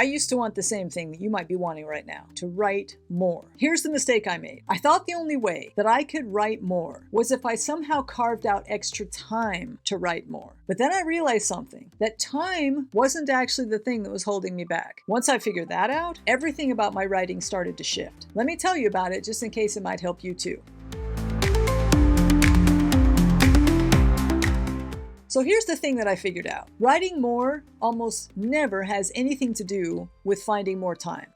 I used to want the same thing that you might be wanting right now, to write more. Here's the mistake I made. I thought the only way that I could write more was if I somehow carved out extra time to write more. But then I realized something, that time wasn't actually the thing that was holding me back. Once I figured that out, everything about my writing started to shift. Let me tell you about it just in case it might help you too. So here's the thing that I figured out. Writing more almost never has anything to do with finding more time.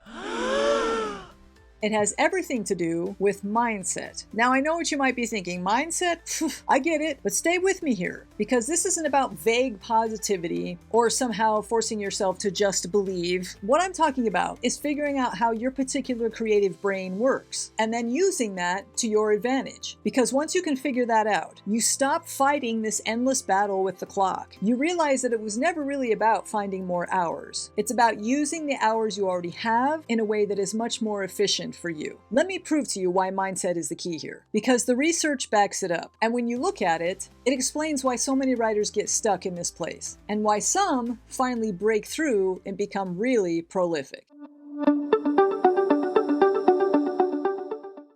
It has everything to do with mindset. Now, I know what you might be thinking. Mindset? I get it, but stay with me here, because this isn't about vague positivity or somehow forcing yourself to just believe. What I'm talking about is figuring out how your particular creative brain works and then using that to your advantage. Because once you can figure that out, you stop fighting this endless battle with the clock. You realize that it was never really about finding more hours. It's about using the hours you already have in a way that is much more efficient for you. Let me prove to you why mindset is the key here, because the research backs it up. And when you look at it, it explains why so many writers get stuck in this place and why some finally break through and become really prolific.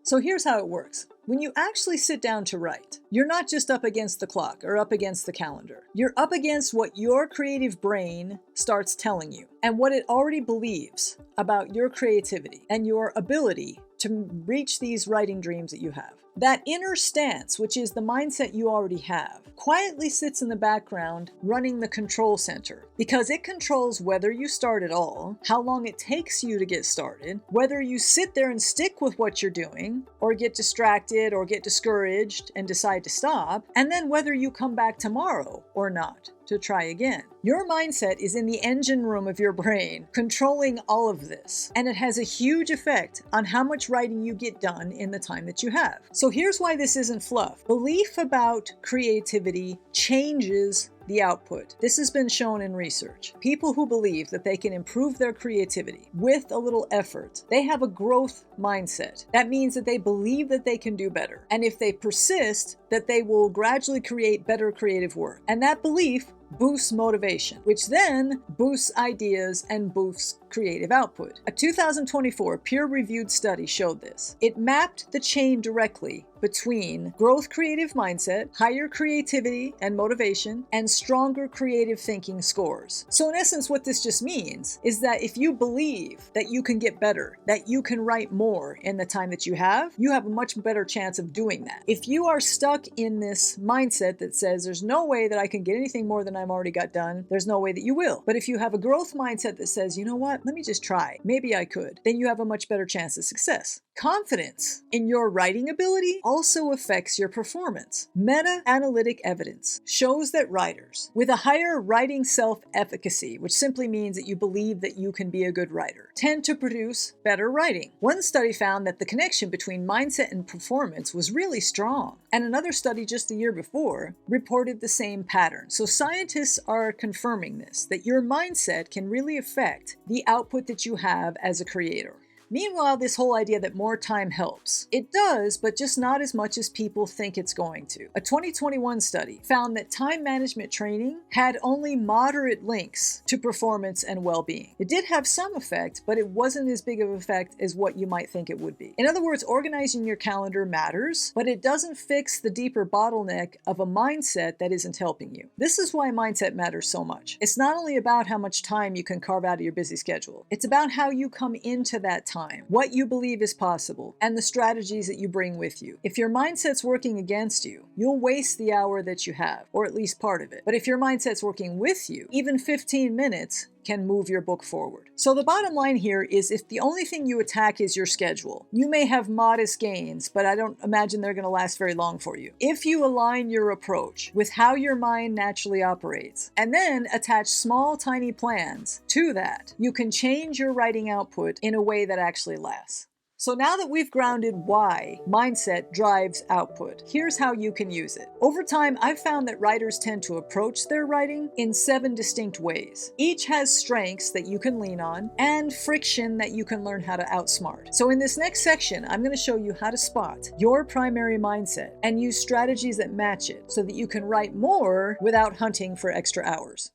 So here's how it works. When you actually sit down to write, you're not just up against the clock or up against the calendar. You're up against what your creative brain starts telling you and what it already believes about your creativity and your ability to reach these writing dreams that you have. That inner stance, which is the mindset you already have, quietly sits in the background running the control center, because it controls whether you start at all, how long it takes you to get started, whether you sit there and stick with what you're doing, or get distracted or get discouraged and decide to stop, and then whether you come back tomorrow or not to try again. Your mindset is in the engine room of your brain, controlling all of this, and it has a huge effect on how much writing you get done in the time that you have. So here's why this isn't fluff. Belief about creativity changes the output. This has been shown in research. People who believe that they can improve their creativity with a little effort, they have a growth mindset. That means that they believe that they can do better. And if they persist, that they will gradually create better creative work. And that belief boosts motivation, which then boosts ideas and boosts creative output. A 2024 peer-reviewed study showed this. It mapped the chain directly between growth creative mindset, higher creativity and motivation, and stronger creative thinking scores. So in essence, what this just means is that if you believe that you can get better, that you can write more in the time that you have a much better chance of doing that. If you are stuck in this mindset that says there's no way that I can get anything more than I've already got done, there's no way that you will. But if you have a growth mindset that says, you know what, let me just try, maybe I could, then you have a much better chance of success. Confidence in your writing ability also affects your performance. Meta-analytic evidence shows that writers with a higher writing self-efficacy, which simply means that you believe that you can be a good writer, tend to produce better writing. One study found that the connection between mindset and performance was really strong, and another study just the year before reported the same pattern. So scientists are confirming this, that your mindset can really affect the output that you have as a creator. Meanwhile, this whole idea that more time helps. It does, but just not as much as people think it's going to. A 2021 study found that time management training had only moderate links to performance and well-being. It did have some effect, but it wasn't as big of an effect as what you might think it would be. In other words, organizing your calendar matters, but it doesn't fix the deeper bottleneck of a mindset that isn't helping you. This is why mindset matters so much. It's not only about how much time you can carve out of your busy schedule. It's about how you come into that time, what you believe is possible, and the strategies that you bring with you. If your mindset's working against you, you'll waste the hour that you have, or at least part of it. But if your mindset's working with you, even 15 minutes can move your book forward. So the bottom line here is, if the only thing you attack is your schedule, you may have modest gains, but I don't imagine they're going to last very long for you. If you align your approach with how your mind naturally operates, and then attach small, tiny plans to that, you can change your writing output in a way that actually lasts. So now that we've grounded why mindset drives output, here's how you can use it. Over time, I've found that writers tend to approach their writing in 7 distinct ways. Each has strengths that you can lean on and friction that you can learn how to outsmart. So in this next section, I'm going to show you how to spot your primary mindset and use strategies that match it so that you can write more without hunting for extra hours.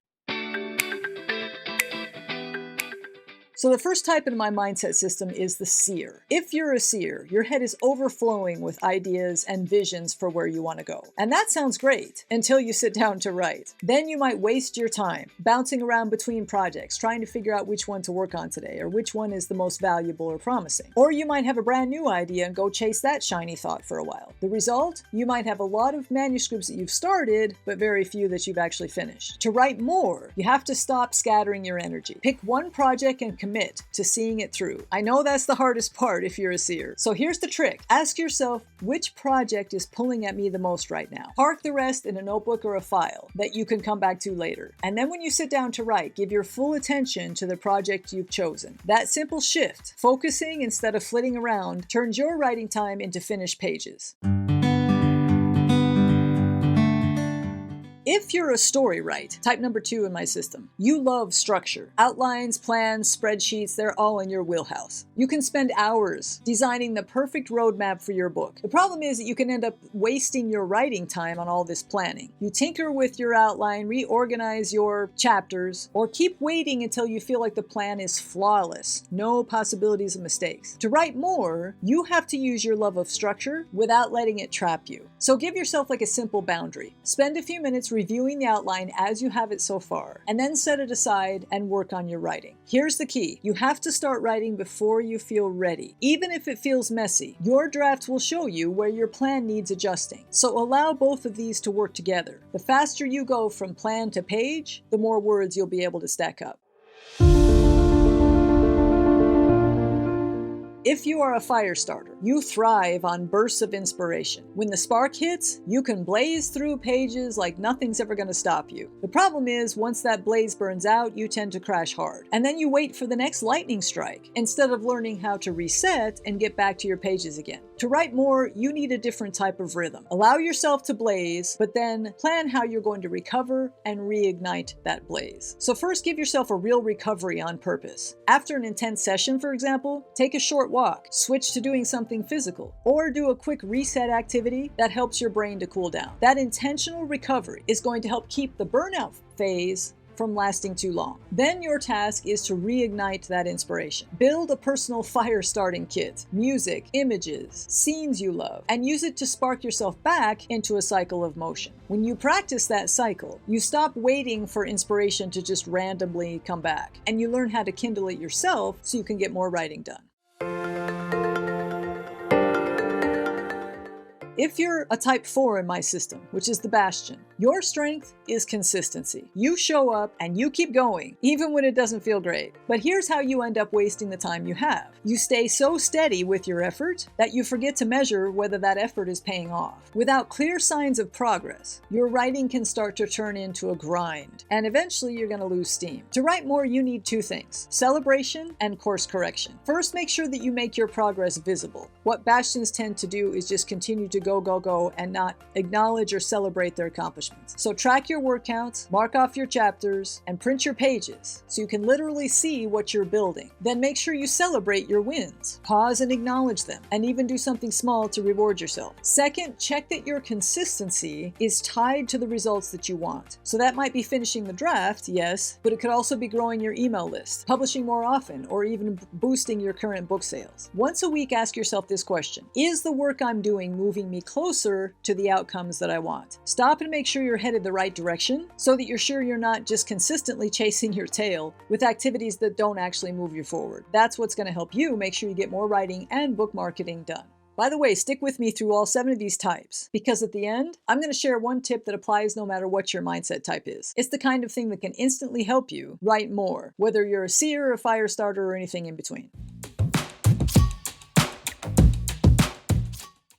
So the first type in my mindset system is the seer. If you're a seer, your head is overflowing with ideas and visions for where you want to go. And that sounds great until you sit down to write. Then you might waste your time bouncing around between projects, trying to figure out which one to work on today or which one is the most valuable or promising. Or you might have a brand new idea and go chase that shiny thought for a while. The result? You might have a lot of manuscripts that you've started, but very few that you've actually finished. To write more, you have to stop scattering your energy. Pick one project and commit to seeing it through. I know that's the hardest part if you're a seer. So here's the trick. Ask yourself, which project is pulling at me the most right now? Park the rest in a notebook or a file that you can come back to later. And then when you sit down to write, give your full attention to the project you've chosen. That simple shift, focusing instead of flitting around, turns your writing time into finished pages. If you're a story writer, type number 2 in my system, you love structure. Outlines, plans, spreadsheets, they're all in your wheelhouse. You can spend hours designing the perfect roadmap for your book. The problem is that you can end up wasting your writing time on all this planning. You tinker with your outline, reorganize your chapters, or keep waiting until you feel like the plan is flawless. No possibilities of mistakes. To write more, you have to use your love of structure without letting it trap you. So give yourself like a simple boundary. Spend a few minutes reviewing the outline as you have it so far, and then set it aside and work on your writing. Here's the key. You have to start writing before you feel ready. Even if it feels messy, your draft will show you where your plan needs adjusting. So allow both of these to work together. The faster you go from plan to page, the more words you'll be able to stack up. If you are a fire starter, you thrive on bursts of inspiration. When the spark hits, you can blaze through pages like nothing's ever going to stop you. The problem is, once that blaze burns out, you tend to crash hard. And then you wait for the next lightning strike, instead of learning how to reset and get back to your pages again. To write more, you need a different type of rhythm. Allow yourself to blaze, but then plan how you're going to recover and reignite that blaze. So first, give yourself a real recovery on purpose. After an intense session, for example, take a short walk, switch to doing something physical, or do a quick reset activity that helps your brain to cool down. That intentional recovery is going to help keep the burnout phase from lasting too long. Then your task is to reignite that inspiration. Build a personal fire starting kit, music, images, scenes you love, and use it to spark yourself back into a cycle of motion. When you practice that cycle, you stop waiting for inspiration to just randomly come back, and you learn how to kindle it yourself so you can get more writing done. If you're a type 4 in my system, which is the bastion, your strength is consistency. You show up and you keep going, even when it doesn't feel great. But here's how you end up wasting the time you have. You stay so steady with your effort that you forget to measure whether that effort is paying off. Without clear signs of progress, your writing can start to turn into a grind, and eventually you're going to lose steam. To write more, you need 2 things: celebration and course correction. First, make sure that you make your progress visible. What bastions tend to do is just continue to go, and not acknowledge or celebrate their accomplishments. So track your word counts, mark off your chapters, and print your pages so you can literally see what you're building. Then make sure you celebrate your wins. Pause and acknowledge them, and even do something small to reward yourself. Second, check that your consistency is tied to the results that you want. So that might be finishing the draft, yes, but it could also be growing your email list, publishing more often, or even boosting your current book sales. Once a week, ask yourself this question: is the work I'm doing moving me closer to the outcomes that I want? Stop and make sure you're headed the right direction so that you're sure you're not just consistently chasing your tail with activities that don't actually move you forward. That's what's going to help you make sure you get more writing and book marketing done. By the way, stick with me through all 7 of these types, because at the end, I'm going to share one tip that applies no matter what your mindset type is. It's the kind of thing that can instantly help you write more, whether you're a seer, a fire starter, or anything in between.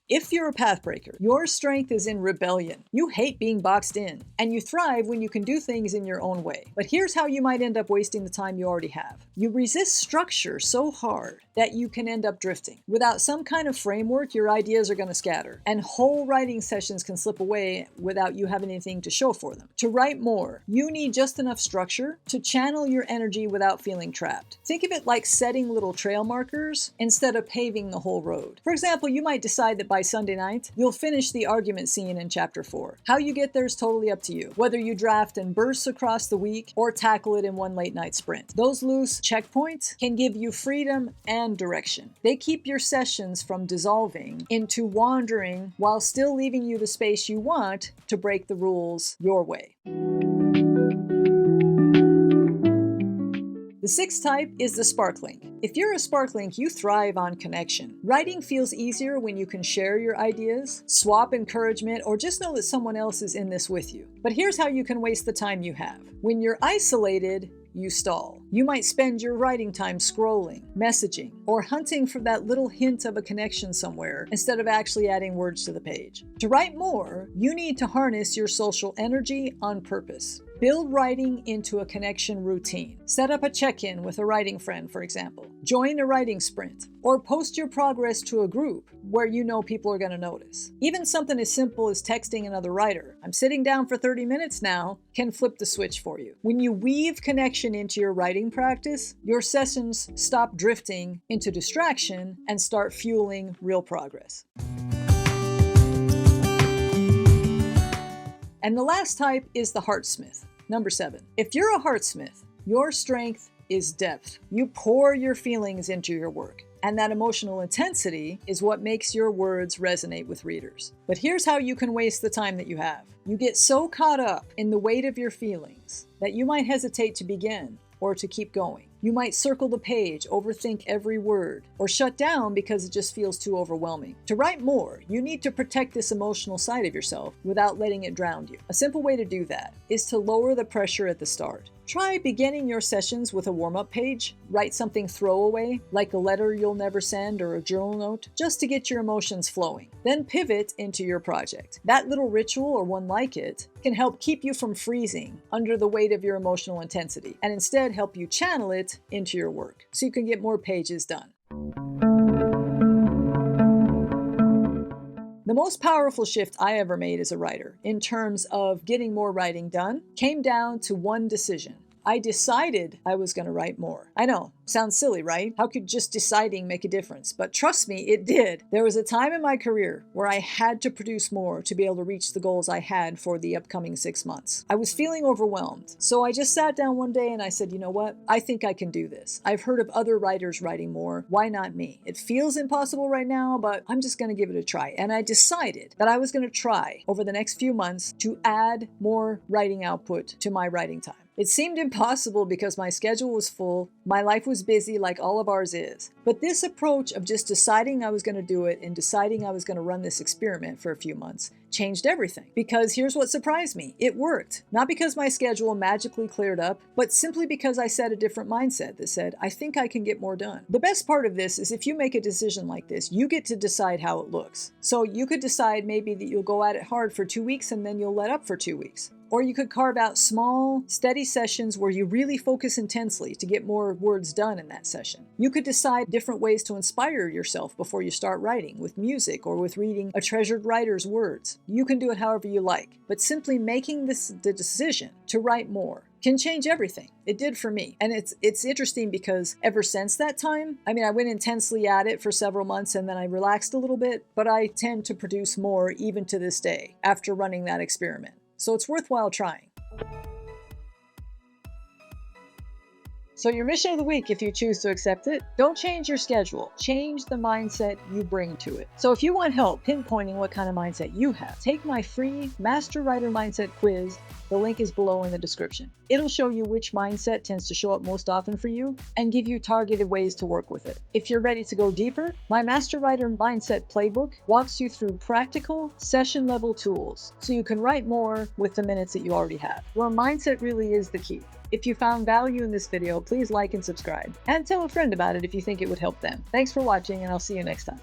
If you're a pathbreaker, your strength is in rebellion. You hate being boxed in, and you thrive when you can do things in your own way. But here's how you might end up wasting the time you already have. You resist structure so hard that you can end up drifting. Without some kind of framework, your ideas are going to scatter, and whole writing sessions can slip away without you having anything to show for them. To write more, you need just enough structure to channel your energy without feeling trapped. Think of it like setting little trail markers instead of paving the whole road. For example, you might decide that by by Sunday night, you'll finish the argument scene in chapter 4. How you get there is totally up to you, whether you draft in bursts across the week or tackle it in one late night sprint. Those loose checkpoints can give you freedom and direction. They keep your sessions from dissolving into wandering while still leaving you the space you want to break the rules your way. The sixth type is the sparklink. If you're a sparklink, you thrive on connection. Writing feels easier when you can share your ideas, swap encouragement, or just know that someone else is in this with you. But here's how you can waste the time you have. When you're isolated, you stall. You might spend your writing time scrolling, messaging, or hunting for that little hint of a connection somewhere instead of actually adding words to the page. To write more, you need to harness your social energy on purpose. Build writing into a connection routine. Set up a check-in with a writing friend, for example. Join a writing sprint, or post your progress to a group where you know people are going to notice. Even something as simple as texting another writer, "I'm sitting down for 30 minutes now," can flip the switch for you. When you weave connection into your writing practice, your sessions stop drifting into distraction and start fueling real progress. And the last type is the heartsmith, number 7. If you're a heartsmith, your strength is depth. You pour your feelings into your work, and that emotional intensity is what makes your words resonate with readers. But here's how you can waste the time that you have. You get so caught up in the weight of your feelings that you might hesitate to begin or to keep going. You might circle the page, overthink every word, or shut down because it just feels too overwhelming. To write more, you need to protect this emotional side of yourself without letting it drown you. A simple way to do that is to lower the pressure at the start. Try beginning your sessions with a warm-up page. Write something throwaway, like a letter you'll never send or a journal note, just to get your emotions flowing. Then pivot into your project. That little ritual, or one like it, can help keep you from freezing under the weight of your emotional intensity, and instead help you channel it into your work, so you can get more pages done. The most powerful shift I ever made as a writer, in terms of getting more writing done, came down to one decision. I decided I was going to write more. I know, sounds silly, right? How could just deciding make a difference? But trust me, it did. There was a time in my career where I had to produce more to be able to reach the goals I had for the upcoming 6 months. I was feeling overwhelmed. So I just sat down one day and I said, you know what? I think I can do this. I've heard of other writers writing more. Why not me? It feels impossible right now, but I'm just going to give it a try. And I decided that I was going to try over the next few months to add more writing output to my writing time. It seemed impossible because my schedule was full, my life was busy like all of ours is. But this approach of just deciding I was going to do it and deciding I was going to run this experiment for a few months changed everything. Because here's what surprised me. It worked. Not because my schedule magically cleared up, but simply because I set a different mindset that said, I think I can get more done. The best part of this is if you make a decision like this, you get to decide how it looks. So you could decide maybe that you'll go at it hard for 2 weeks and then you'll let up for 2 weeks. Or you could carve out small, steady sessions where you really focus intensely to get more words done in that session. You could decide different ways to inspire yourself before you start writing, with music or with reading a treasured writer's words. You can do it however you like, but simply making the decision to write more can change everything. It did for me. And it's interesting because ever since that time, I went intensely at it for several months and then I relaxed a little bit, but I tend to produce more even to this day after running that experiment. So it's worthwhile trying. So your mission of the week, if you choose to accept it, don't change your schedule. Change the mindset you bring to it. So if you want help pinpointing what kind of mindset you have, take my free Master Writer Mindset quiz. The link is below in the description. It'll show you which mindset tends to show up most often for you and give you targeted ways to work with it. If you're ready to go deeper, my Master Writer Mindset Playbook walks you through practical, session-level tools so you can write more with the minutes that you already have. Your mindset really is the key. If you found value in this video, please like and subscribe. And tell a friend about it if you think it would help them. Thanks for watching, and I'll see you next time.